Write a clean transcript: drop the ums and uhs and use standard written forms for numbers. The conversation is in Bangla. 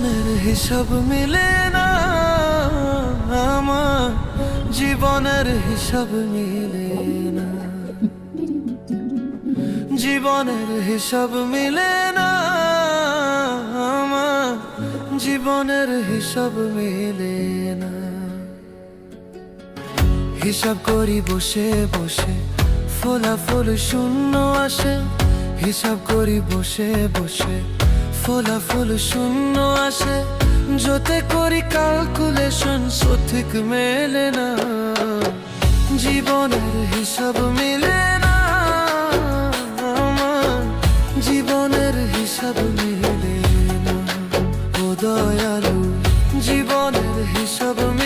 জীবনের হিসাব মিলে না, আমার জীবনের হিসাব মিলে না, জীবনের হিসাব মিলে না, আমার জীবনের হিসাব মিলে না। হিসাব করি বসে বসে, ফলাফল শূন্য আসে। হিসাব করি বসে বসে, ফলাফল শূন্য আসে। যতে করি ক্যালকুলেশন সঠিক মেলে না, জীবনের হিসাব মিলে না, আমার জীবনের হিসাব মিলে না। ও দয়ালু, জীবনের হিসাব মিলে